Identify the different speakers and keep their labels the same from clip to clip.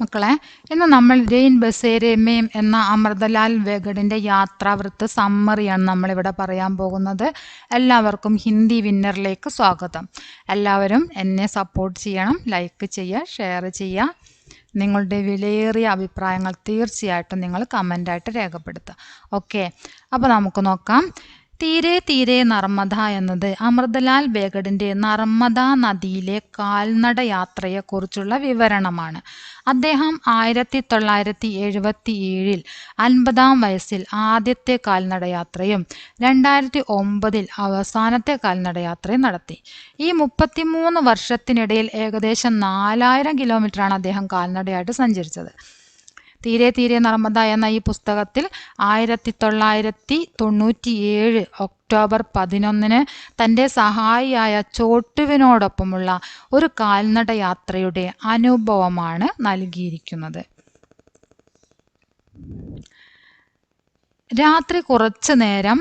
Speaker 1: മക്കളെ, ഇന്ന് നമ്മൾ ജെയിൻ ബസേരമ്മയും എന്ന അമൃതലാൽ വെഗഡിൻ്റെ യാത്രാവൃത്ത് സമ്മറിയാണ് നമ്മളിവിടെ പറയാൻ പോകുന്നത്. എല്ലാവർക്കും ഹിന്ദി വിന്നറിലേക്ക് സ്വാഗതം. എല്ലാവരും എന്നെ സപ്പോർട്ട് ചെയ്യണം, ലൈക്ക് ചെയ്യുക, ഷെയർ ചെയ്യുക. നിങ്ങളുടെ വിലയേറിയ അഭിപ്രായങ്ങൾ തീർച്ചയായിട്ടും നിങ്ങൾ കമൻ്റായിട്ട് രേഖപ്പെടുത്തുക. ഓക്കെ, അപ്പോൾ നമുക്ക് നോക്കാം. തീരെ തീരെ നർമ്മദ എന്നത് അമൃതലാൽ ബേഗഡിൻ്റെ നർമ്മദ നദിയിലെ കാൽനട യാത്രയെക്കുറിച്ചുള്ള വിവരണമാണ്. അദ്ദേഹം 1977 50-ാം വയസ്സിൽ ആദ്യത്തെ കാൽനടയാത്രയും 2009 അവസാനത്തെ കാൽനടയാത്രയും നടത്തി. ഈ 33 വർഷത്തിനിടയിൽ ഏകദേശം 4000 കിലോമീറ്ററാണ് അദ്ദേഹം കാൽനടയായിട്ട് സഞ്ചരിച്ചത്. തീരെ തീരെ നർമ്മദ എന്ന ഈ പുസ്തകത്തിൽ 1997 ഒക്ടോബർ 11 തൻ്റെ സഹായിയായ ചോട്ടുവിനോടൊപ്പമുള്ള ഒരു കാൽനട യാത്രയുടെ അനുഭവമാണ് നൽകിയിരിക്കുന്നത്. രാത്രി കുറച്ചു നേരം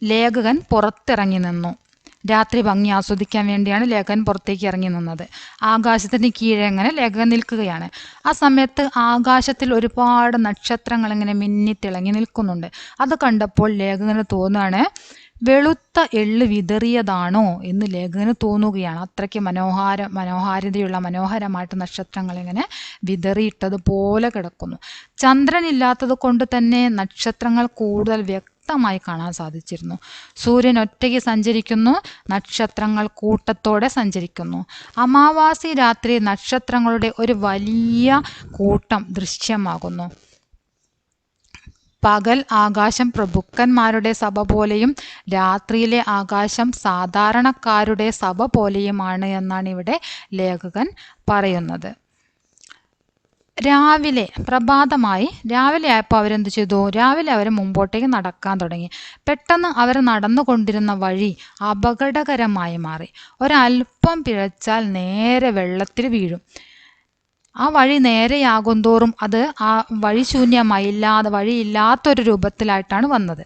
Speaker 1: ലേഖകൻ പുറത്തിറങ്ങി നിന്നു. രാത്രി ഭംഗി ആസ്വദിക്കാൻ വേണ്ടിയാണ് ലേഖകൻ പുറത്തേക്ക് ഇറങ്ങി നിന്നത്. ആകാശത്തിന് കീഴെ ഇങ്ങനെ ലേഖകൻ നിൽക്കുകയാണ്. ആ സമയത്ത് ആകാശത്തിൽ ഒരുപാട് നക്ഷത്രങ്ങൾ ഇങ്ങനെ മിന്നിത്തിളങ്ങി നിൽക്കുന്നുണ്ട്. അത് കണ്ടപ്പോൾ ലേഖകന് തോന്നുകയാണ് വെളുത്ത എള്ള് വിതറിയതാണോ എന്ന് ലേഖകന് തോന്നുകയാണ്. അത്രയ്ക്ക് മനോഹരമായിട്ട് നക്ഷത്രങ്ങൾ ഇങ്ങനെ വിതറിയിട്ടതുപോലെ കിടക്കുന്നു. ചന്ദ്രനില്ലാത്തത് കൊണ്ട് തന്നെ നക്ഷത്രങ്ങൾ കൂടുതൽ വ്യക്തമായി കാണാൻ സാധിച്ചിരുന്നു. സൂര്യൻ ഒറ്റയ്ക്ക് സഞ്ചരിക്കുന്നു, നക്ഷത്രങ്ങൾ കൂട്ടത്തോടെ സഞ്ചരിക്കുന്നു. അമാവാസി രാത്രി നക്ഷത്രങ്ങളുടെ ഒരു വലിയ കൂട്ടം ദൃശ്യമാകുന്നു. പകൽ ആകാശം പ്രഭുക്കന്മാരുടെ സഭ പോലെയും രാത്രിയിലെ ആകാശം സാധാരണക്കാരുടെ സഭ പോലെയുമാണ് എന്നാണ് ഇവിടെ ലേഖകൻ പറയുന്നത്. രാവിലെ ആയപ്പോൾ അവരെന്ത് ചെയ്തു? രാവിലെ അവർ മുമ്പോട്ടേക്ക് നടക്കാൻ തുടങ്ങി. പെട്ടെന്ന് അവർ നടന്നുകൊണ്ടിരുന്ന വഴി അപകടകരമായി മാറി. ഒരല്പം പിഴച്ചാൽ നേരെ വെള്ളത്തിൽ വീഴും. ആ വഴി നേരെയാകും തോറും അത് ആ വഴിയില്ലാത്തൊരു രൂപത്തിലായിട്ടാണ് വന്നത്.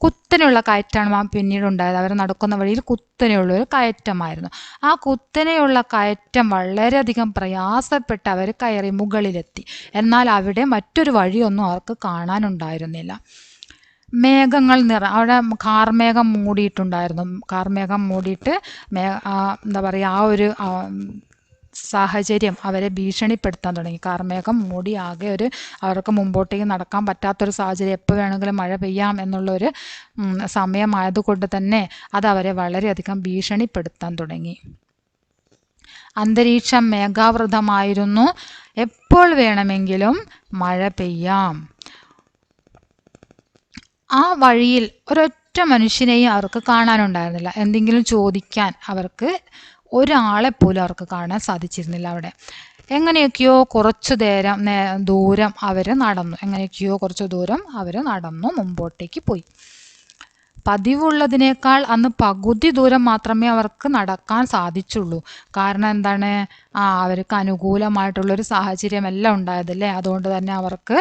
Speaker 1: കുത്തനെയുള്ള കയറ്റാണ് പിന്നീട് ഉണ്ടായത്. അവർ നടക്കുന്ന വഴിയിൽ കുത്തനെയുള്ള ഒരു കയറ്റമായിരുന്നു. ആ കുത്തനെയുള്ള കയറ്റം വളരെയധികം പ്രയാസപ്പെട്ട് അവർ കയറി മുകളിലെത്തി. എന്നാൽ അവിടെ മറ്റൊരു വഴിയൊന്നും അവർക്ക് കാണാനുണ്ടായിരുന്നില്ല. അവിടെ കാർമേഘം മൂടിയിട്ടുണ്ടായിരുന്നു. കാർമേഘം മൂടിയിട്ട് എന്താ പറയുക, ആ ഒരു സാഹചര്യം അവരെ ഭീഷണിപ്പെടുത്താൻ തുടങ്ങി. കാർമേഘം മൂടി ആകെ അവർക്ക് മുമ്പോട്ടേക്ക് നടക്കാൻ പറ്റാത്തൊരു സാഹചര്യം, എപ്പോൾ വേണമെങ്കിലും മഴ പെയ്യാം എന്നുള്ളൊരു സമയമായതുകൊണ്ട് തന്നെ അത് അവരെ വളരെയധികം ഭീഷണിപ്പെടുത്താൻ തുടങ്ങി. അന്തരീക്ഷം മേഘാവൃതമായിരുന്നു. എപ്പോൾ വേണമെങ്കിലും മഴ പെയ്യാം. ആ വഴിയിൽ ഒരൊറ്റ മനുഷ്യനെയും അവർക്ക് കാണാനുണ്ടായിരുന്നില്ല. എന്തെങ്കിലും ചോദിക്കാൻ അവർക്ക് ഒരാളെ പോലും അവർക്ക് കാണാൻ സാധിച്ചിരുന്നില്ല. അവിടെ എങ്ങനെയൊക്കെയോ കുറച്ചു ദൂരം അവർ നടന്നു മുമ്പോട്ടേക്ക് പോയി. പതിവുള്ളതിനേക്കാൾ അന്ന് പകുതി ദൂരം മാത്രമേ അവർക്ക് നടക്കാൻ സാധിച്ചുള്ളൂ. കാരണം എന്താണ്? അവർക്ക് അനുകൂലമായിട്ടുള്ളൊരു സാഹചര്യമെല്ലാം ഉണ്ടായതല്ലേ. അതുകൊണ്ട് തന്നെ അവർക്ക്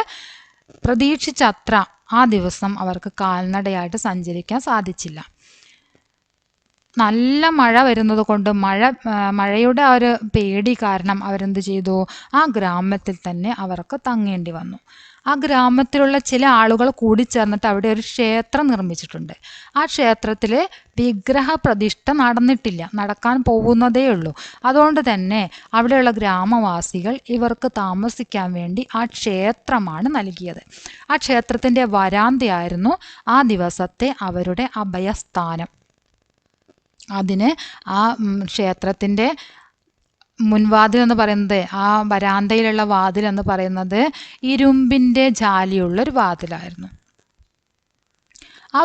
Speaker 1: പ്രതീക്ഷിച്ചത്ര ആ ദിവസം അവർക്ക് കാൽനടയായിട്ട് സഞ്ചരിക്കാൻ സാധിച്ചില്ല. നല്ല മഴ വരുന്നത് കൊണ്ട് മഴയുടെ ആ ഒരു പേടി കാരണം അവരെന്ത് ചെയ്തു? ആ ഗ്രാമത്തിൽ തന്നെ അവർക്ക് തങ്ങേണ്ടി വന്നു. ആ ഗ്രാമത്തിലുള്ള ചില ആളുകൾ കൂടിച്ചേർന്നിട്ട് അവിടെ ഒരു ക്ഷേത്രം നിർമ്മിച്ചിട്ടുണ്ട്. ആ ക്ഷേത്രത്തിൽ വിഗ്രഹ പ്രതിഷ്ഠ നടന്നിട്ടില്ല, നടക്കാൻ പോകുന്നതേ ഉള്ളൂ. അതുകൊണ്ട് തന്നെ അവിടെയുള്ള ഗ്രാമവാസികൾ ഇവർക്ക് താമസിക്കാൻ വേണ്ടി ആ ക്ഷേത്രമാണ് നൽകിയത്. ആ ക്ഷേത്രത്തിൻ്റെ വരാന്തയായിരുന്നു ആ ദിവസത്തെ അവരുടെ അഭയസ്ഥാനം. അതിന് ആ ക്ഷേത്രത്തിൻ്റെ മുൻവാതിൽ എന്ന് പറയുന്നത്, ആ വരാന്തയിലുള്ള വാതിൽ എന്ന് പറയുന്നത് ഇരുമ്പിൻ്റെ ജാലിയുള്ളൊരു വാതിലായിരുന്നു. ആ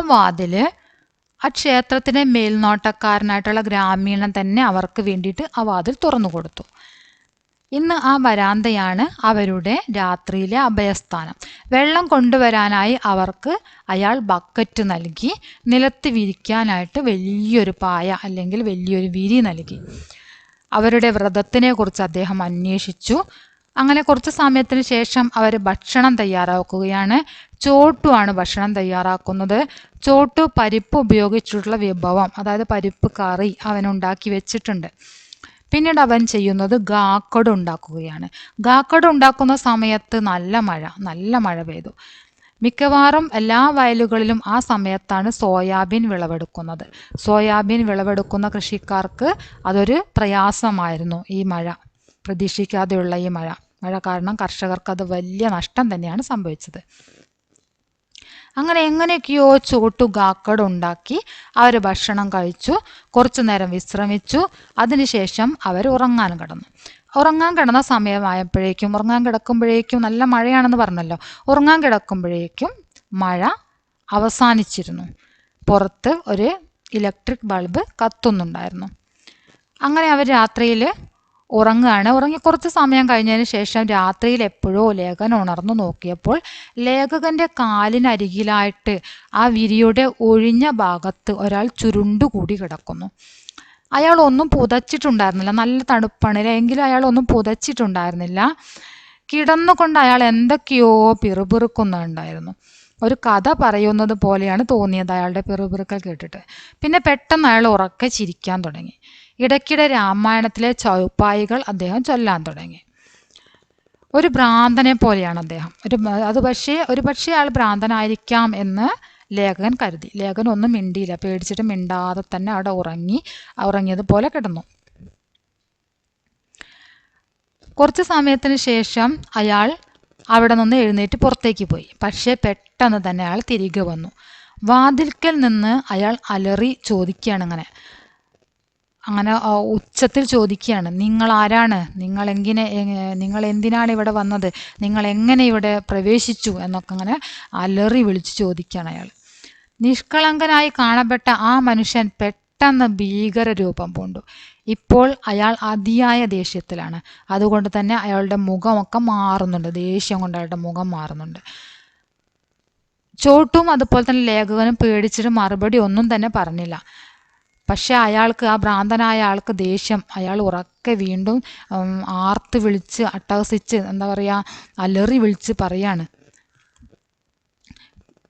Speaker 1: ക്ഷേത്രത്തിൻ്റെ മേൽനോട്ടക്കാരനായിട്ടുള്ള ഗ്രാമീണൻ തന്നെ അവർക്ക് വേണ്ടിയിട്ട് ആ വാതിൽ തുറന്നു കൊടുത്തു. ഇന്ന് ആ വരാന്തയാണ് അവരുടെ രാത്രിയിലെ അഭയസ്ഥാനം. വെള്ളം കൊണ്ടുവരാനായി അവർക്ക് അയാൾ ബക്കറ്റ് നൽകി. നിലത്ത് വിരിക്കാനായിട്ട് വലിയൊരു പായ അല്ലെങ്കിൽ വലിയൊരു വിരി നൽകി. അവരുടെ വ്രതത്തിനെ കുറിച്ച് അദ്ദേഹം അന്വേഷിച്ചു. അങ്ങനെ കുറച്ച് സമയത്തിന് ശേഷം അവർ ഭക്ഷണം തയ്യാറാക്കുകയാണ്. ചോട്ടുവാണ് ഭക്ഷണം തയ്യാറാക്കുന്നത്. ചോട്ടു പരിപ്പ് ഉപയോഗിച്ചിട്ടുള്ള വിഭവം, അതായത് പരിപ്പ് കറി അവനുണ്ടാക്കി വെച്ചിട്ടുണ്ട്. പിന്നീട് അവൻ ചെയ്യുന്നത് ഗാക്കട് ഉണ്ടാക്കുകയാണ്. ഗാക്കട് ഉണ്ടാക്കുന്ന സമയത്ത് നല്ല മഴ പെയ്തു. മിക്കവാറും എല്ലാ വയലുകളിലും ആ സമയത്താണ് സോയാബീൻ വിളവെടുക്കുന്നത്. സോയാബീൻ വിളവെടുക്കുന്ന കൃഷിക്കാർക്ക് അതൊരു പ്രയാസമായിരുന്നു. ഈ മഴ, പ്രതീക്ഷിക്കാതെയുള്ള ഈ മഴ കാരണം കർഷകർക്ക് അത് വലിയ നഷ്ടം തന്നെയാണ് സംഭവിച്ചത്. അങ്ങനെ എങ്ങനെയൊക്കെയോ ചോട്ടുകാക്കട് ഉണ്ടാക്കി അവർ ഭക്ഷണം കഴിച്ചു. കുറച്ചു നേരം വിശ്രമിച്ചു. അതിനുശേഷം അവർ ഉറങ്ങാൻ കിടന്നു. ഉറങ്ങാൻ കിടക്കുമ്പോഴേക്കും നല്ല മഴയാണെന്ന് പറഞ്ഞല്ലോ. ഉറങ്ങാൻ കിടക്കുമ്പോഴേക്കും മഴ അവസാനിച്ചിരുന്നു. പുറത്ത് ഒരു ഇലക്ട്രിക് ബൾബ് കത്തുന്നുണ്ടായിരുന്നു. അങ്ങനെ അവർ രാത്രിയിൽ ഉറങ്ങുകയാണ്. ഉറങ്ങി കുറച്ച് സമയം കഴിഞ്ഞതിന് ശേഷം രാത്രിയിൽ എപ്പോഴോ ലേഖകൻ ഉണർന്നു നോക്കിയപ്പോൾ ലേഖകന്റെ കാലിനരികിലായിട്ട് ആ വിരിയുടെ ഒഴിഞ്ഞ ഭാഗത്ത് ഒരാൾ ചുരുണ്ടുകൂടി കിടക്കുന്നു. അയാൾ ഒന്നും പുതച്ചിട്ടുണ്ടായിരുന്നില്ല. നല്ല തണുപ്പാണ്, എങ്കിലും അയാൾ ഒന്നും പുതച്ചിട്ടുണ്ടായിരുന്നില്ല. കിടന്നുകൊണ്ട് അയാൾ എന്തൊക്കെയോ പിറുപിറുക്കുന്നുണ്ടായിരുന്നു. ഒരു കഥ പറയുന്നത് പോലെയാണ് തോന്നിയത് അയാളുടെ പിറുപിറുക്കൽ കേട്ടിട്ട്. പിന്നെ പെട്ടെന്ന് അയാൾ ഉറക്കെ ചിരിക്കാൻ തുടങ്ങി. ഇടയ്ക്കിടെ രാമായണത്തിലെ ചൗപ്പായികൾ അദ്ദേഹം ചൊല്ലാൻ തുടങ്ങി. ഒരു ഭ്രാന്തനെ പോലെയാണ് അദ്ദേഹം. ഒരു പക്ഷേ അയാൾ ഭ്രാന്തനായിരിക്കാം എന്ന് ലേഖകൻ കരുതി. ലേഖകൻ ഒന്നും മിണ്ടിയില്ല. പേടിച്ചിട്ട് മിണ്ടാതെ തന്നെ അവിടെ ഉറങ്ങിയതുപോലെ കിടന്നു. കുറച്ച് സമയത്തിന് ശേഷം അയാൾ അവിടെ നിന്ന് എഴുന്നേറ്റ് പുറത്തേക്ക് പോയി. പക്ഷേ പെട്ടെന്ന് തന്നെ അയാൾ തിരികെ വന്നു. വാതിൽക്കൽ നിന്ന് അയാൾ അലറി ചോദിക്കുകയാണ്. അങ്ങനെ ഉച്ചത്തിൽ ചോദിക്കുകയാണ്, നിങ്ങൾ ആരാണ്? നിങ്ങൾ എന്തിനാണ് ഇവിടെ വന്നത്? നിങ്ങൾ എങ്ങനെ ഇവിടെ പ്രവേശിച്ചു? എന്നൊക്കെ അങ്ങനെ അലറി വിളിച്ച് ചോദിക്കുകയാണ് അയാൾ. നിഷ്കളങ്കനായി കാണപ്പെട്ട ആ മനുഷ്യൻ പെട്ടെന്ന് ഭീകര രൂപം പൂണ്ടു. ഇപ്പോൾ അയാൾ അതിയായ ദേഷ്യത്തിലാണ്. അതുകൊണ്ട് തന്നെ അയാളുടെ മുഖമൊക്കെ മാറുന്നുണ്ട്. ദേഷ്യം കൊണ്ട് അയാളുടെ മുഖം മാറുന്നുണ്ട്. ചോട്ടും അതുപോലെ തന്നെ ലേഖകനും പേടിച്ചിട്ട് മറുപടി ഒന്നും തന്നെ പറഞ്ഞില്ല. പക്ഷെ ആ ഭ്രാന്തനായ ആൾക്ക് ദേഷ്യം. അയാൾ ഉറക്കെ വീണ്ടും ആർത്ത് വിളിച്ച് അട്ടഹസിച്ച് അലറി വിളിച്ച് പറയാണ്.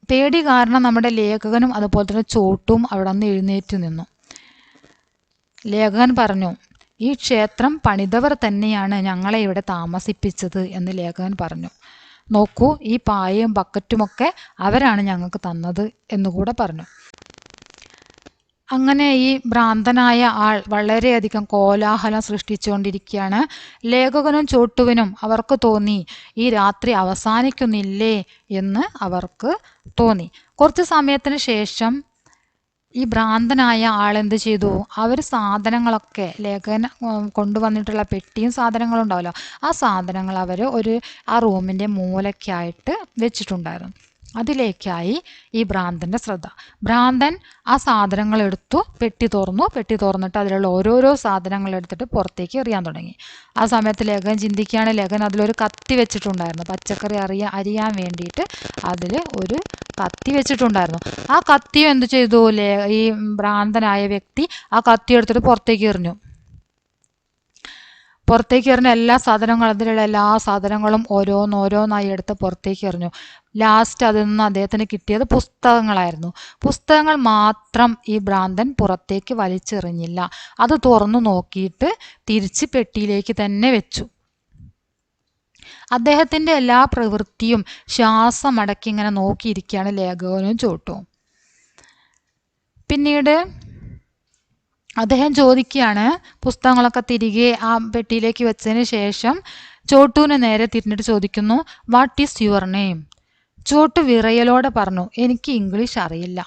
Speaker 1: പേടി കാരണം നമ്മുടെ ലേഖകനും അതുപോലെ തന്നെ ചോട്ടും അവിടെ നിന്ന് എഴുന്നേറ്റ് നിന്നു. ലേഖകൻ പറഞ്ഞു, ഈ ക്ഷേത്രം പണിതവർ തന്നെയാണ് ഞങ്ങളെ ഇവിടെ താമസിപ്പിച്ചത് എന്ന് ലേഖകൻ പറഞ്ഞു. നോക്കൂ, ഈ പായയും ബക്കറ്റുമൊക്കെ അവരാണ് ഞങ്ങൾക്ക് തന്നത് എന്നുകൂടെ പറഞ്ഞു. അങ്ങനെ ഈ ഭ്രാന്തനായ ആൾ വളരെയധികം കോലാഹലം സൃഷ്ടിച്ചുകൊണ്ടിരിക്കുകയാണ്. ലേഖകനും ചോട്ടുവിനും അവർക്ക് തോന്നി ഈ രാത്രി അവസാനിക്കുന്നില്ലേ എന്ന് അവർക്ക് തോന്നി. കുറച്ച് സമയത്തിന് ശേഷം ഈ ഭ്രാന്തനായ ആൾ എന്ത് ചെയ്തു? അവർ സാധനങ്ങളൊക്കെ, ലേഖകൻ കൊണ്ടുവന്നിട്ടുള്ള പെട്ടിയും സാധനങ്ങളും ഉണ്ടാവല്ലോ, ആ സാധനങ്ങൾ അവർ ആ റൂമിൻ്റെ മൂലയ്ക്കായിട്ട് വെച്ചിട്ടുണ്ടായിരുന്നു. അതിലേക്കായി ഈ ഭ്രാന്തൻ്റെ ശ്രദ്ധ. ഭ്രാന്തൻ ആ സാധനങ്ങൾ എടുത്തു, പെട്ടി തുറന്നിട്ട് അതിലുള്ള ഓരോരോ സാധനങ്ങൾ എടുത്തിട്ട് പുറത്തേക്ക് എറിയാൻ തുടങ്ങി. ആ സമയത്ത് ലേഖകൻ ചിന്തിക്കുകയാണ്. ലേഖകൻ അതിലൊരു കത്തി വെച്ചിട്ടുണ്ടായിരുന്നു. പച്ചക്കറി അരിയാൻ വേണ്ടിയിട്ട് അതിൽ ഒരു കത്തി വെച്ചിട്ടുണ്ടായിരുന്നു. ആ കത്തിയും എന്ത് ചെയ്തു? ഈ ഭ്രാന്തനായ വ്യക്തി ആ കത്തി എടുത്തിട്ട് പുറത്തേക്ക് എറിഞ്ഞു അതിലുള്ള എല്ലാ സാധനങ്ങളും ഓരോന്നായി എടുത്ത് പുറത്തേക്ക് എറിഞ്ഞു. ലാസ്റ്റ് അതിൽ നിന്ന് അദ്ദേഹത്തിന് കിട്ടിയത് പുസ്തകങ്ങളായിരുന്നു. പുസ്തകങ്ങൾ മാത്രം ഈ ഭ്രാന്തൻ പുറത്തേക്ക് വലിച്ചെറിഞ്ഞില്ല. അത് തുറന്നു നോക്കിയിട്ട് തിരിച്ച് പെട്ടിയിലേക്ക് തന്നെ വെച്ചു. അദ്ദേഹത്തിൻ്റെ എല്ലാ പ്രവൃത്തിയും ശ്വാസമടക്കി ഇങ്ങനെ നോക്കിയിരിക്കുകയാണ് ലേഖകനും ചോട്ടും. പിന്നീട് അദ്ദേഹം ചോദിക്കുകയാണ്, പുസ്തകങ്ങളൊക്കെ തിരികെ ആ പെട്ടിയിലേക്ക് വെച്ചതിന് ശേഷം ചോട്ടുവിന് നേരെ തിരിഞ്ഞിട്ട് ചോദിക്കുന്നു, what is your name? Chhotu വിറയലോടെ പറഞ്ഞു, എനിക്ക് ഇംഗ്ലീഷ് അറിയില്ല.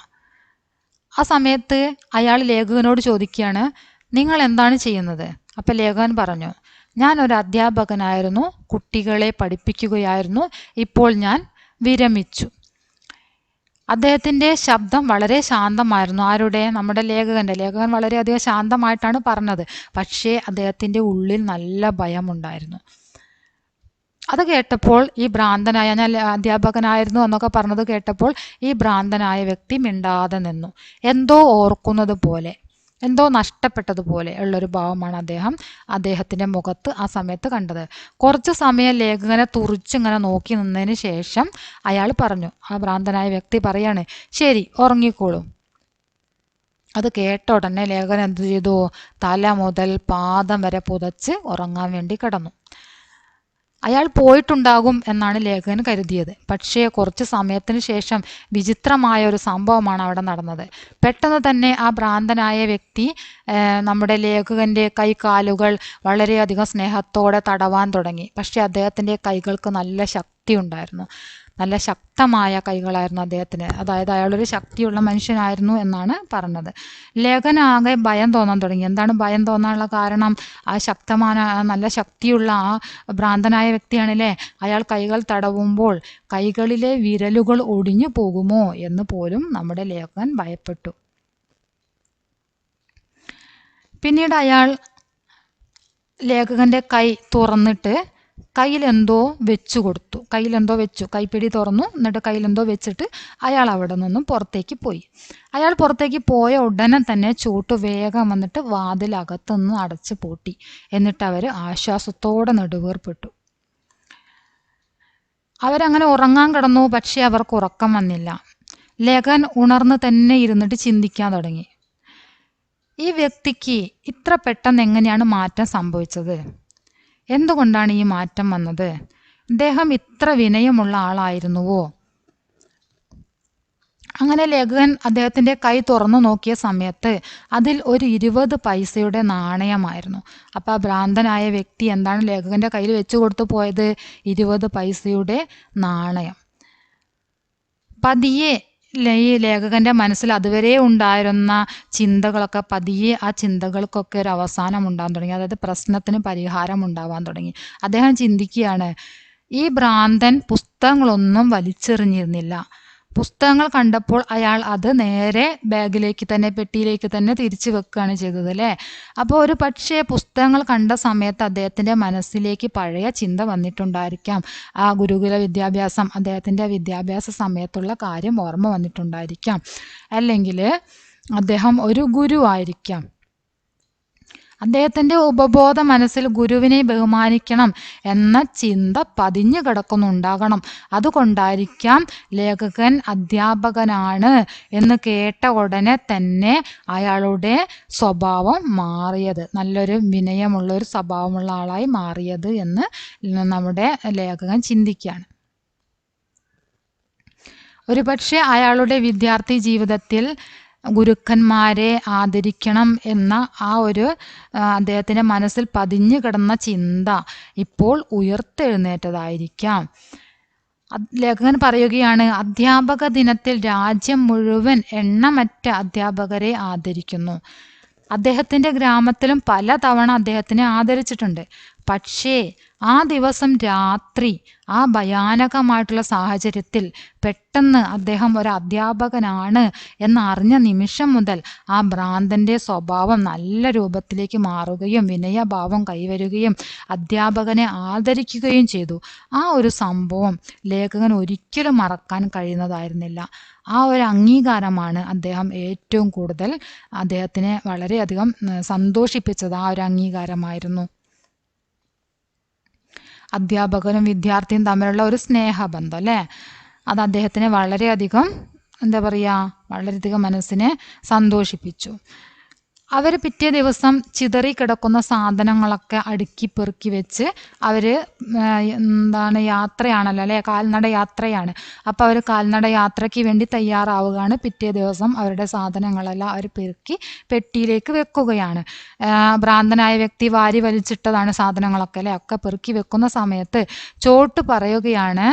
Speaker 1: ആ സമയത്ത് അയാൾ ലേഖകനോട് ചോദിക്കുകയാണ്, നിങ്ങൾ എന്താണ് ചെയ്യുന്നത്? അപ്പം ലേഖകൻ പറഞ്ഞു, ഞാൻ ഒരു അധ്യാപകനായിരുന്നു, കുട്ടികളെ പഠിപ്പിക്കുകയായിരുന്നു, ഇപ്പോൾ ഞാൻ വിരമിച്ചു. അദ്ദേഹത്തിൻ്റെ ശബ്ദം വളരെ ശാന്തമായിരുന്നു. നമ്മുടെ ലേഖകൻ വളരെയധികം ശാന്തമായിട്ടാണ് പറഞ്ഞത്. പക്ഷേ അദ്ദേഹത്തിൻ്റെ ഉള്ളിൽ നല്ല ഭയമുണ്ടായിരുന്നു. അത് കേട്ടപ്പോൾ ഈ ഭ്രാന്തനായ, ഞാൻ അധ്യാപകനായിരുന്നു എന്നൊക്കെ പറഞ്ഞത് കേട്ടപ്പോൾ ഈ ഭ്രാന്തനായ വ്യക്തി മിണ്ടാതെ നിന്നു. എന്തോ ഓർക്കുന്നത് പോലെ, എന്തോ നഷ്ടപ്പെട്ടതുപോലെ ഉള്ളൊരു ഭാവമാണ് അദ്ദേഹത്തിൻ്റെ മുഖത്ത് ആ സമയത്ത് കണ്ടത്. കുറച്ച് സമയം ലേഖകനെ തുറിച്ചിങ്ങനെ നോക്കി നിന്നതിന് ശേഷം അയാൾ പറഞ്ഞു, ആ ഭ്രാന്തനായ വ്യക്തി പറയാണ്, ശരി, ഉറങ്ങിക്കോളൂ. അത് കേട്ട ഉടനെ ലേഖകൻ എന്ത് ചെയ്തു? തല മുതൽ പാദം വരെ പുതച്ച് ഉറങ്ങാൻ വേണ്ടി കിടന്നു. അയാൾ പോയിട്ടുണ്ടാകും എന്നാണ് ലേഖകൻ കരുതിയത്. പക്ഷേ കുറച്ച് സമയത്തിന് ശേഷം വിചിത്രമായ ഒരു സംഭവമാണ് അവിടെ നടന്നത്. പെട്ടെന്ന് തന്നെ ആ ഭ്രാന്തനായ വ്യക്തി നമ്മുടെ ലേഖകന്റെ കൈകാലുകൾ വളരെയധികം സ്നേഹത്തോടെ തടവാൻ തുടങ്ങി. പക്ഷെ അദ്ദേഹത്തിന്റെ കൈകൾക്ക് നല്ല ശക്തി ഉണ്ടായിരുന്നു. നല്ല ശക്തമായ കൈകളായിരുന്നു അദ്ദേഹത്തിന്. അതായത് അയാളൊരു ശക്തിയുള്ള മനുഷ്യനായിരുന്നു എന്നാണ് പറഞ്ഞത്. ലേഖനാകെ ഭയം തോന്നാൻ തുടങ്ങി. എന്താണ് ഭയം തോന്നാനുള്ള കാരണം? ആ നല്ല ശക്തിയുള്ള ആ ഭ്രാന്തനായ വ്യക്തിയാണല്ലേ, അയാൾ കൈകൾ തടവുമ്പോൾ കൈകളിലെ വിരലുകൾ ഒടിഞ്ഞു പോകുമോ എന്ന് പോലും നമ്മുടെ ലേഖകൻ ഭയപ്പെട്ടു. പിന്നീട് അയാൾ ലേഖകന്റെ കൈ തുറന്നിട്ട് കയ്യിലെന്തോ വെച്ചു കൊടുത്തു. കൈപ്പിടി തുറന്നു. എന്നിട്ട് കയ്യിലെന്തോ വെച്ചിട്ട് അയാൾ അവിടെ നിന്നും പുറത്തേക്ക് പോയി. അയാൾ പുറത്തേക്ക് പോയ ഉടനെ തന്നെ ചൂട്ട് വേഗം വന്നിട്ട് വാതിലകത്തുനിന്ന് അടച്ചു പൂട്ടി. എന്നിട്ട് അവർ ആശ്വാസത്തോടെ നെടുവീർപ്പിട്ടു. അവരങ്ങനെ ഉറങ്ങാൻ കിടന്നു. പക്ഷെ അവർക്ക് ഉറക്കം വന്നില്ല. ലേഖകൻ ഉണർന്ന് തന്നെ ഇരുന്നിട്ട് ചിന്തിക്കാൻ തുടങ്ങി. ഈ വ്യക്തിക്ക് ഇത്ര പെട്ടെന്ന് എങ്ങനെയാണ് മാറ്റം സംഭവിച്ചത്? എന്തുകൊണ്ടാണ് ഈ മാറ്റം വന്നത്? ഇദ്ദേഹം ഇത്ര വിനയമുള്ള ആളായിരുന്നുവോ? അങ്ങനെ ലേഖകൻ അദ്ദേഹത്തിന്റെ കൈ തുറന്നു നോക്കിയ സമയത്ത് അതിൽ ഒരു 20 പൈസയുടെ നാണയമായിരുന്നു. അപ്പൊ ആ ഭ്രാന്തനായ വ്യക്തി എന്താണ് ലേഖകന്റെ കയ്യിൽ വെച്ചു കൊടുത്തു പോയത്? 20 പൈസയുടെ നാണയം. പതിയെ ഈ ലേഖകന്റെ മനസ്സിൽ അതുവരെ ഉണ്ടായിരുന്ന ചിന്തകളൊക്കെ പതിയെ ആ ചിന്തകൾക്കൊക്കെ ഒരു അവസാനം ഉണ്ടാകാൻ തുടങ്ങി. അതായത് പ്രശ്നത്തിന് പരിഹാരം ഉണ്ടാവാൻ തുടങ്ങി. അദ്ദേഹം ചിന്തിക്കുകയാണ്, ഈ ഭ്രാന്തൻ പുസ്തകങ്ങളൊന്നും വലിച്ചെറിഞ്ഞിരുന്നില്ല. പുസ്തകങ്ങൾ കണ്ടപ്പോൾ അയാൾ അത് നേരെ ബാഗിലേക്ക് തന്നെ, പെട്ടിയിലേക്ക് തന്നെ തിരിച്ചു വെക്കുകയാണ് ചെയ്തത് അല്ലേ? അപ്പോൾ ഒരു പക്ഷേ പുസ്തകങ്ങൾ കണ്ട സമയത്ത് അദ്ദേഹത്തിന്റെ മനസ്സിലേക്ക് പഴയ ചിന്ത വന്നിട്ടുണ്ടായിരിക്കാം. ആ ഗുരുകുല വിദ്യാഭ്യാസം, അദ്ദേഹത്തിന്റെ വിദ്യാഭ്യാസ സമയത്തുള്ള കാര്യം ഓർമ്മ വന്നിട്ടുണ്ടായിരിക്കാം. അല്ലെങ്കിൽ അദ്ദേഹം ഒരു ഗുരു ആയിരിക്കാം. അദ്ദേഹത്തിന്റെ ഉപബോധ മനസ്സിൽ ഗുരുവിനെ ബഹുമാനിക്കണം എന്ന ചിന്ത പതിഞ്ഞു കിടക്കുന്നുണ്ടാകണം. അതുകൊണ്ടായിരിക്കാം ലേഖകൻ അധ്യാപകനാണ് എന്ന് കേട്ട ഉടനെ തന്നെ അയാളുടെ സ്വഭാവം മാറിയത്, നല്ലൊരു വിനയമുള്ള ഒരു സ്വഭാവമുള്ള ആളായി മാറിയത് എന്ന് നമ്മുടെ ലേഖകൻ ചിന്തിക്കുകയാണ്. ഒരുപക്ഷെ അയാളുടെ വിദ്യാർത്ഥി ജീവിതത്തിൽ ഗുരുക്കന്മാരെ ആദരിക്കണം എന്ന ആ ഒരു അദ്ദേഹത്തിന്റെ മനസ്സിൽ പതിഞ്ഞു കിടന്ന ചിന്ത ഇപ്പോൾ ഉയർത്തെഴുന്നേറ്റതായിരിക്കാം. ലേഖകൻ പറയുകയാണ്, അധ്യാപക ദിനത്തിൽ രാജ്യം മുഴുവൻ എണ്ണമറ്റ അധ്യാപകരെ ആദരിക്കുന്നു. അദ്ദേഹത്തിന്റെ ഗ്രാമത്തിലും പല തവണ അദ്ദേഹത്തിനെ ആദരിച്ചിട്ടുണ്ട്. പക്ഷേ ആ ദിവസം രാത്രി ആ ഭയാനകമായിട്ടുള്ള സാഹചര്യത്തിൽ പെട്ടെന്ന് അദ്ദേഹം ഒരു അധ്യാപകനാണ് എന്നറിഞ്ഞ നിമിഷം മുതൽ ആ ഭ്രാന്തന്റെ സ്വഭാവം നല്ല രൂപത്തിലേക്ക് മാറുകയും വിനയഭാവം കൈവരുകയും അധ്യാപകനെ ആദരിക്കുകയും ചെയ്തു. ആ ഒരു സംഭവം ലേഖകൻ ഒരിക്കലും മറക്കാൻ കഴിയുന്നതായിരുന്നില്ല. ആ ഒരു അംഗീകാരമാണ് അദ്ദേഹം ഏറ്റവും കൂടുതൽ അദ്ദേഹത്തിനെ വളരെയധികം സന്തോഷിപ്പിച്ചത്. ആ ഒരു അംഗീകാരമായിരുന്നു. അധ്യാപകനും വിദ്യാർത്ഥിയും തമ്മിലുള്ള ഒരു സ്നേഹബന്ധം അല്ലേ, അത് അദ്ദേഹത്തിനെ വളരെയധികം വളരെയധികം മനസ്സിനെ സന്തോഷിപ്പിച്ചു. അവർ പിറ്റേ ദിവസം ചിതറിക്കിടക്കുന്ന സാധനങ്ങളൊക്കെ അടുക്കി പെറുക്കി വെച്ച് അവർ യാത്രയാണല്ലോ അല്ലേ, കാൽനട യാത്രയാണ്. അപ്പോൾ അവർ കാൽനട യാത്രയ്ക്ക് വേണ്ടി തയ്യാറാവുകയാണ്. പിറ്റേ ദിവസം അവരുടെ സാധനങ്ങളെല്ലാം അവർ പെറുക്കി പെട്ടിയിലേക്ക് വെക്കുകയാണ്. ഭ്രാന്തനായ വ്യക്തി വാരി വലിച്ചിട്ടതാണ് സാധനങ്ങളൊക്കെ അല്ലേ. ഒക്കെ പെറുക്കി വെക്കുന്ന സമയത്ത് ചോട്ട് പറയുകയാണ്,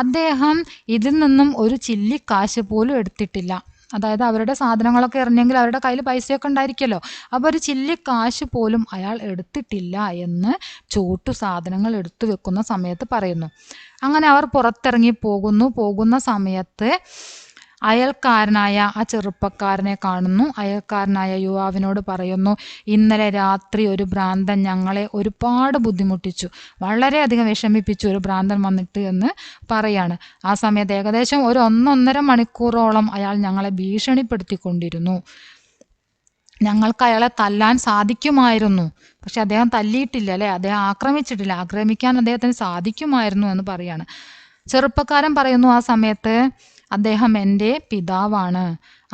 Speaker 1: അദ്ദേഹം ഇതിൽ നിന്നും ഒരു ചില്ലിക്കാശ് പോലും എടുത്തിട്ടില്ല. അതായത് അവരുടെ സാധനങ്ങളൊക്കെ എറിഞ്ഞെങ്കിൽ അവരുടെ കയ്യിൽ പൈസയൊക്കെ ഉണ്ടായിരിക്കുമല്ലോ. അപ്പോൾ ഒരു ചില്ലിക്കാശ് പോലും അയാൾ എടുത്തിട്ടില്ല എന്ന് ചോട്ടു സാധനങ്ങൾ എടുത്തു വെക്കുന്ന സമയത്ത് പറയുന്നു. അങ്ങനെ അവർ പുറത്തിറങ്ങി പോകുന്ന സമയത്ത് അയൽക്കാരനായ ആ ചെറുപ്പക്കാരനെ കാണുന്നു. അയൽക്കാരനായ യുവാവിനോട് പറയുന്നു, ഇന്നലെ രാത്രി ഒരു ഭ്രാന്തൻ ഞങ്ങളെ ഒരുപാട് ബുദ്ധിമുട്ടിച്ചു, വളരെയധികം വിഷമിപ്പിച്ചു ഒരു ഭ്രാന്തൻ വന്നിട്ട് എന്ന് പറയാണ്. ആ സമയത്ത് ഏകദേശം ഒരു 1.5 മണിക്കൂറോളം അയാൾ ഞങ്ങളെ ഭീഷണിപ്പെടുത്തിക്കൊണ്ടിരുന്നു. ഞങ്ങൾക്ക് അയാളെ തല്ലാൻ സാധിക്കുമായിരുന്നു, പക്ഷെ അദ്ദേഹം തല്ലിയിട്ടില്ല അല്ലേ, അദ്ദേഹം ആക്രമിച്ചിട്ടില്ല. ആക്രമിക്കാൻ അദ്ദേഹത്തിന് സാധിക്കുമായിരുന്നു എന്ന് പറയാണ്. ചെറുപ്പക്കാരൻ പറയുന്നു, ആ സമയത്ത് അദ്ദേഹം എൻ്റെ പിതാവാണ്.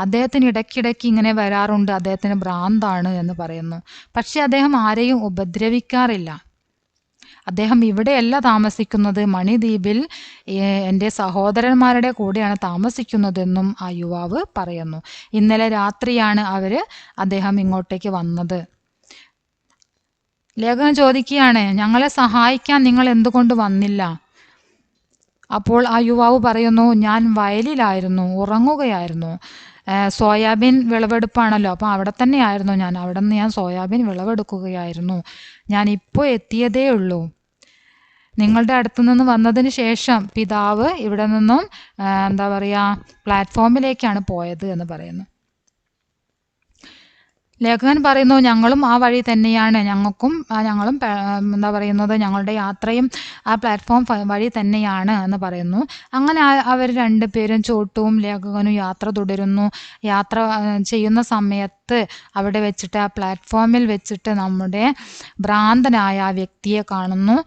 Speaker 1: അദ്ദേഹത്തിന് ഇടയ്ക്കിടയ്ക്ക് ഇങ്ങനെ വരാറുണ്ട്, അദ്ദേഹത്തിന് ഭ്രാന്താണ് എന്ന് പറയുന്നു. പക്ഷെ അദ്ദേഹം ആരെയും ഉപദ്രവിക്കാറില്ല. അദ്ദേഹം ഇവിടെയല്ല താമസിക്കുന്നത്, മണിദ്വീപിൽ എൻ്റെ സഹോദരന്മാരുടെ കൂടെയാണ് താമസിക്കുന്നതെന്നും ആ യുവാവ് പറയുന്നു. ഇന്നലെ രാത്രിയാണ് അദ്ദേഹം ഇങ്ങോട്ടേക്ക് വന്നത്. ലേഖകൻ ചോദിക്കുകയാണ്, ഞങ്ങളെ സഹായിക്കാൻ നിങ്ങൾ എന്തുകൊണ്ട് വന്നില്ല? അപ്പോൾ ആ യുവാവ് പറയുന്നു, ഞാൻ വയലിലായിരുന്നു, ഉറങ്ങുകയായിരുന്നു. സോയാബീൻ വിളവെടുപ്പാണല്ലോ, അപ്പോൾ അവിടെ തന്നെയായിരുന്നു ഞാൻ. അവിടെ നിന്ന് ഞാൻ സോയാബീൻ വിളവെടുക്കുകയായിരുന്നു. ഞാൻ ഇപ്പോൾ എത്തിയതേ ഉള്ളൂ. നിങ്ങളുടെ അടുത്തു നിന്ന് വന്നതിന് ശേഷം പിതാവ് ഇവിടെ നിന്നും എന്താ പറയുക, പ്ലാറ്റ്ഫോമിലേക്കാണ് പോയത് എന്ന് പറയുന്നു. ലേഖകൻ പറയുന്നു, ഞങ്ങളും ആ വഴി തന്നെയാണ്. ഞങ്ങളും എന്താ പറയുന്നത്, ഞങ്ങളുടെ യാത്രയും ആ പ്ലാറ്റ്ഫോം വഴി തന്നെയാണ് എന്ന് പറയുന്നു. അങ്ങനെ അവർ രണ്ടുപേരും, ചോട്ടുവും ലേഖകനും യാത്ര തുടരുന്നു. യാത്ര ചെയ്യുന്ന സമയത്ത് അവിടെ വെച്ചിട്ട്, ആ പ്ലാറ്റ്ഫോമിൽ വെച്ചിട്ട് നമ്മുടെ ഭ്രാന്തനായ ആ വ്യക്തിയെ കാണുന്നു.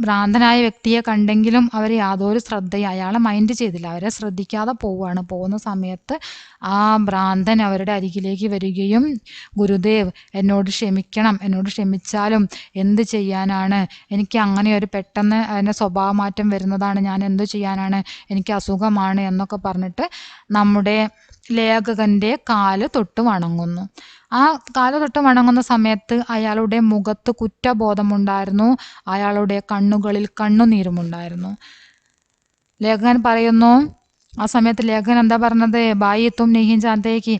Speaker 1: ഭ്രാന്തനായ വ്യക്തിയെ കണ്ടെങ്കിലും അവർ യാതൊരു ശ്രദ്ധയും അയാളെ മൈൻഡ് ചെയ്തില്ല. അവരെ ശ്രദ്ധിക്കാതെ പോവുകയാണ്. പോകുന്ന സമയത്ത് ആ ഭ്രാന്തൻ അവരുടെ അരികിലേക്ക് വരികയും, ഗുരുദേവ് എന്നോട് ക്ഷമിക്കണം, എന്നോട് ക്ഷമിച്ചാലും എന്ത് ചെയ്യാനാണ്, എനിക്ക് അങ്ങനെ ഒരു പെട്ടെന്ന് അതിൻ്റെ സ്വഭാവമാറ്റം വരുന്നതാണ്, ഞാൻ എന്തു ചെയ്യാനാണ്, എനിക്ക് അസുഖമാണ് എന്നൊക്കെ പറഞ്ഞിട്ട് നമ്മുടെ ലേഖകൻ്റെ കാല് തൊട്ട് വണങ്ങുന്നു. ആ കാല് തൊട്ട് വണങ്ങുന്ന സമയത്ത് അയാളുടെ മുഖത്ത് കുറ്റബോധമുണ്ടായിരുന്നു, അയാളുടെ കണ്ണുകളിൽ കണ്ണുനീരുമുണ്ടായിരുന്നു. ലേഖകൻ പറയുന്നു, ആ സമയത്ത് ലേഖകൻ എന്താ പറഞ്ഞത്, ബായി തും നെഹി ജാനതേക്ക്,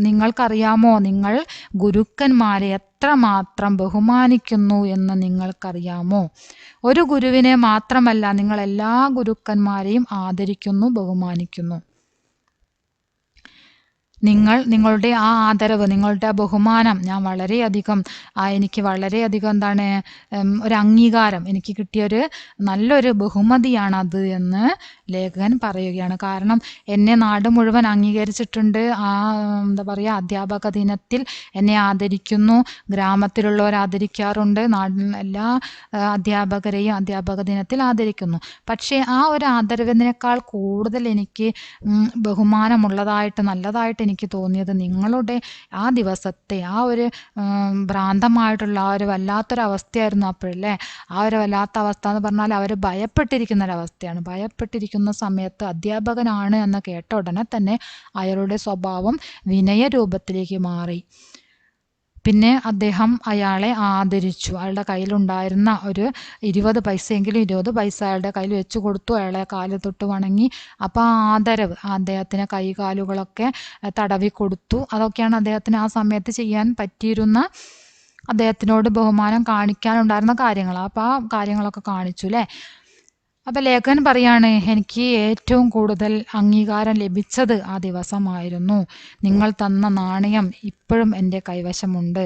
Speaker 1: നിങ്ങൾക്കറിയാമോ, നിങ്ങൾ ഗുരുക്കന്മാരെ എത്രമാത്രം ബഹുമാനിക്കുന്നു എന്ന് നിങ്ങൾക്കറിയാമോ? ഒരു ഗുരുവിനെ മാത്രമല്ല, നിങ്ങൾ എല്ലാ ഗുരുക്കന്മാരെയും ആദരിക്കുന്നു, ബഹുമാനിക്കുന്നു. നിങ്ങളുടെ ആ ആദരവ്, നിങ്ങളുടെ ആ ബഹുമാനം ഞാൻ വളരെയധികം എനിക്ക് വളരെയധികം എന്താണ് ഒരു അംഗീകാരം, എനിക്ക് കിട്ടിയൊരു നല്ലൊരു ബഹുമതിയാണത് എന്ന് ലേഖകൻ പറയുകയാണ്. കാരണം എന്നെ നാട് മുഴുവൻ അംഗീകരിച്ചിട്ടുണ്ട്. ആ എന്താ പറയുക, അധ്യാപക ദിനത്തിൽ എന്നെ ആദരിക്കുന്നു, ഗ്രാമത്തിലുള്ളവർ ആദരിക്കാറുണ്ട്, എല്ലാ അധ്യാപകരെയും അധ്യാപക ദിനത്തിൽ ആദരിക്കുന്നു. പക്ഷേ ആ ഒരു ആദരവിനേക്കാൾ കൂടുതൽ എനിക്ക് ബഹുമാനമുള്ളതായിട്ട്, നല്ലതായിട്ട് എനിക്ക് തോന്നിയത് നിങ്ങളുടെ ആ ദിവസത്തെ ആ ഒരു ഭ്രാന്തമായിട്ടുള്ള ആ ഒരു വല്ലാത്തൊരവസ്ഥയായിരുന്നു അപ്പോഴല്ലേ. ആ ഒരു വല്ലാത്ത അവസ്ഥ എന്ന് പറഞ്ഞാൽ അവർ ഭയപ്പെട്ടിരിക്കുന്ന ഒരവസ്ഥയാണ്. ഭയപ്പെട്ടിരിക്കുന്ന സമയത്ത് അധ്യാപകനാണ് എന്ന് കേട്ട ഉടനെ തന്നെ അയാളുടെ സ്വഭാവം വിനയരൂപത്തിലേക്ക് മാറി. പിന്നെ അദ്ദേഹം അയാളെ ആദരിച്ചു. അയാളുടെ കയ്യിലുണ്ടായിരുന്ന ഒരു 20 പൈസയെങ്കിലും 20 പൈസ അയാളുടെ കയ്യിൽ വെച്ചു കൊടുത്തു. അയാളെ കാല് തൊട്ട് വണങ്ങി. അപ്പോൾ ആ ആദരവ്, അദ്ദേഹത്തിന് കൈകാലുകളൊക്കെ തടവി കൊടുത്തു. അതൊക്കെയാണ് അദ്ദേഹത്തിന് ആ സമയത്ത് ചെയ്യാൻ പറ്റിയിരുന്ന, അദ്ദേഹത്തിനോട് ബഹുമാനം കാണിക്കാനുണ്ടായിരുന്ന കാര്യങ്ങൾ. അപ്പോൾ ആ കാര്യങ്ങളൊക്കെ കാണിച്ചു അല്ലേ. അപ്പം ലേഖകൻ പറയാണ്, എനിക്ക് ഏറ്റവും കൂടുതൽ അംഗീകാരം ലഭിച്ചത് ആ ദിവസമായിരുന്നു. നിങ്ങൾ തന്ന നാണയം ഇപ്പോഴും എൻ്റെ കൈവശമുണ്ട്.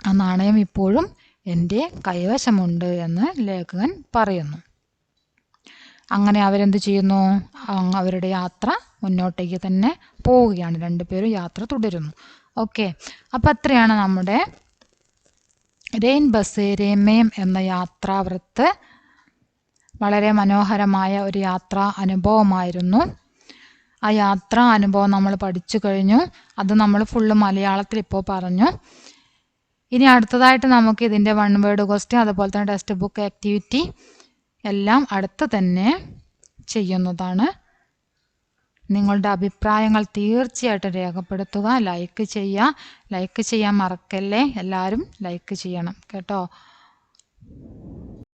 Speaker 1: ആ നാണയം ഇപ്പോഴും എൻ്റെ കൈവശമുണ്ട് എന്ന് ലേഖകൻ പറയുന്നു. അങ്ങനെ അവരെന്ത് ചെയ്യുന്നു, അവരുടെ യാത്ര മുന്നോട്ടേക്ക് തന്നെ പോവുകയാണ്. രണ്ടുപേരും യാത്ര തുടരുന്നു. ഓക്കെ, അപ്പം അത്രയാണ് നമ്മുടെ രൈൻ ബസേരെ മേം എന്ന യാത്രാവൃത്ത്. വളരെ മനോഹരമായ ഒരു യാത്രാ അനുഭവമായിരുന്നു. ആ യാത്രാ അനുഭവം നമ്മൾ പഠിച്ചു കഴിഞ്ഞു. അത് നമ്മൾ ഫുള്ള് മലയാളത്തിൽ ഇപ്പോൾ പറഞ്ഞു. ഇനി അടുത്തതായിട്ട് നമുക്ക് ഇതിൻ്റെ 1 വേർഡ് ക്വസ്റ്റ്യൻ, അതുപോലെ തന്നെ ടെക്സ്റ്റ് ബുക്ക് ആക്ടിവിറ്റി എല്ലാം അടുത്ത് തന്നെ ചെയ്യുന്നതാണ്. നിങ്ങളുടെ അഭിപ്രായങ്ങൾ തീർച്ചയായിട്ടും രേഖപ്പെടുത്തുക. ലൈക്ക് ചെയ്യാൻ മറക്കല്ലേ. എല്ലാവരും ലൈക്ക് ചെയ്യണം കേട്ടോ.